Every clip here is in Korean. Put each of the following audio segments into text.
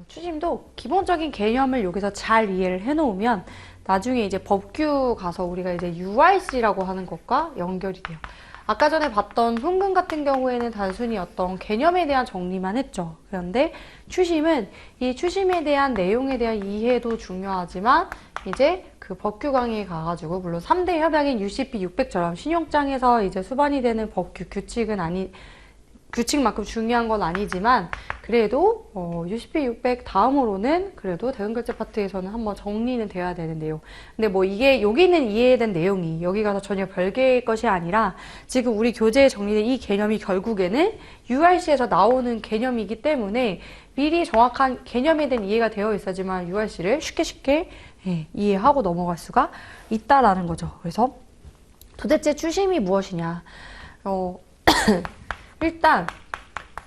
추심도 기본적인 개념을 여기서 잘 이해를 해놓으면 나중에 이제 법규 가서 우리가 이제 URC라고 하는 것과 연결이 돼요. 아까 전에 봤던 송금 같은 경우에는 단순히 어떤 개념에 대한 정리만 했죠. 그런데 추심은 이 추심에 대한 내용에 대한 이해도 중요하지만 이제 그 법규 강의에 가가지고 물론 3대 협약인 UCP 600처럼 신용장에서 이제 수반이 되는 법규 규칙만큼 중요한 건 아니지만 그래도 UCP 600 다음으로는 그래도 대금결제 파트에서는 한번 정리는 돼야 되는 내용. 근데 뭐 이게 여기는 이해된 내용이 여기 가서 전혀 별개의 것이 아니라 지금 우리 교재에 정리된 이 개념이 결국에는 URC에서 나오는 개념이기 때문에 미리 정확한 개념에 대한 이해가 되어 있어야지만 URC를 쉽게 이해하고 넘어갈 수가 있다라는 거죠. 그래서 도대체 추심이 무엇이냐? 일단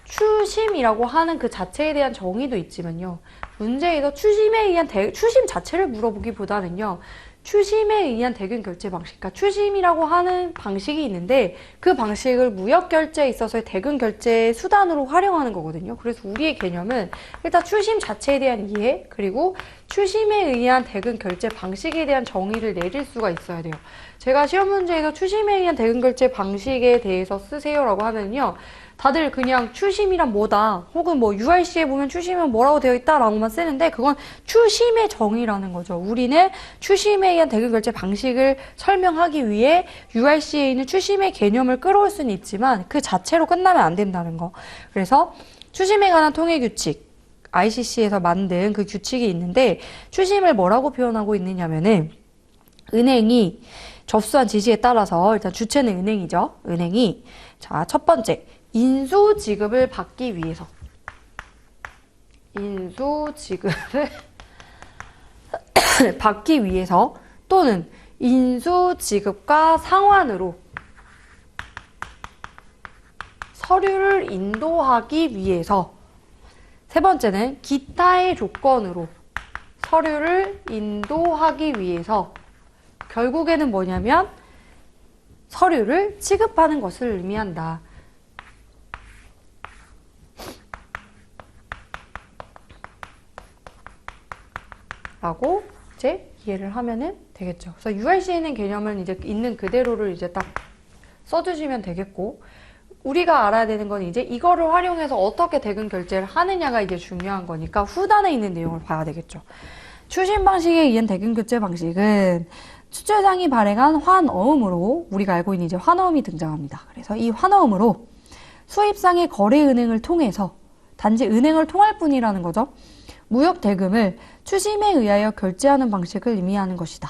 추심이라고 하는 그 자체에 대한 정의도 있지만요. 문제에서 추심에 의한 추심 자체를 물어보기보다는요. 추심에 의한 대금 결제 방식, 그러니까 추심이라고 하는 방식이 있는데 그 방식을 무역 결제에 있어서의 대금 결제 수단으로 활용하는 거거든요. 그래서 우리의 개념은 일단 추심 자체에 대한 이해, 그리고 추심에 의한 대금 결제 방식에 대한 정의를 내릴 수가 있어야 돼요. 제가 시험 문제에서 추심에 의한 대금 결제 방식에 대해서 쓰세요라고 하면요. 다들 그냥 추심이란 뭐다, 혹은 뭐 URC에 보면 추심은 뭐라고 되어 있다라고만 쓰는데 그건 추심의 정의라는 거죠. 우리는 추심에 의한 대금 결제 방식을 설명하기 위해 URC에 있는 추심의 개념을 끌어올 수는 있지만 그 자체로 끝나면 안 된다는 거. 그래서 추심에 관한 통일 규칙, ICC에서 만든 그 규칙이 있는데 추심을 뭐라고 표현하고 있느냐면은 은행이 접수한 지시에 따라서 일단 주체는 은행이죠. 은행이 자, 첫 번째 인수 지급을 받기 위해서 받기 위해서 또는 인수 지급과 상환으로 서류를 인도하기 위해서 세 번째는 기타의 조건으로 서류를 인도하기 위해서 결국에는 뭐냐면 서류를 취급하는 것을 의미한다. 라고 이제 이해를 하면은 되겠죠. 그래서 URC에 있는 개념을 이제 있는 그대로를 이제 딱 써주시면 되겠고, 우리가 알아야 되는 건 이제 이거를 활용해서 어떻게 대금 결제를 하느냐가 이제 중요한 거니까 후단에 있는 내용을 봐야 되겠죠. 추심 방식에 의한 대금 결제 방식은 수출상이 발행한 환어음으로 우리가 알고 있는 이제 환어음이 등장합니다. 그래서 이 환어음으로 수입상의 거래은행을 통해서 단지 은행을 통할 뿐이라는 거죠. 무역 대금을 추심에 의하여 결제하는 방식을 의미하는 것이다.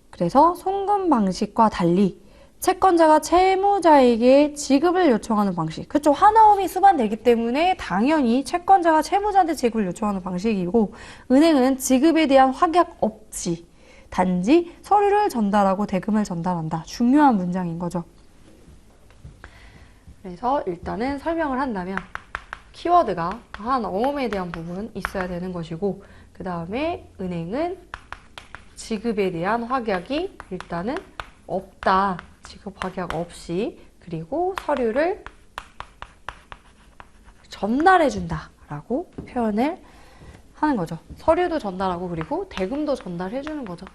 그래서 송금 방식과 달리 채권자가 채무자에게 지급을 요청하는 방식. 그쵸? 환어음이 수반되기 때문에 당연히 채권자가 채무자한테 지급을 요청하는 방식이고 은행은 지급에 대한 확약 없이 단지 서류를 전달하고 대금을 전달한다. 중요한 문장인 거죠. 그래서 일단은 설명을 한다면 키워드가 환어음에 대한 부분 있어야 되는 것이고 그 다음에 은행은 지급에 대한 확약이 일단은 없다. 지급 확약 없이 그리고 서류를 전달해준다 라고 표현을 하는 거죠. 서류도 전달하고 그리고 대금도 전달해주는 거죠.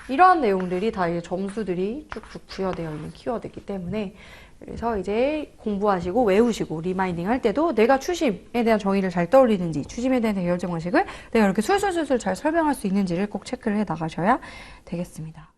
이러한 내용들이 다 이제 점수들이 쭉쭉 부여되어 있는 키워드이기 때문에 그래서 이제 공부하시고 외우시고 리마인딩 할 때도 내가 추심에 대한 정의를 잘 떠올리는지 추심에 대한 대결제 방식을 내가 이렇게 술술술술 잘 설명할 수 있는지를 꼭 체크를 해 나가셔야 되겠습니다.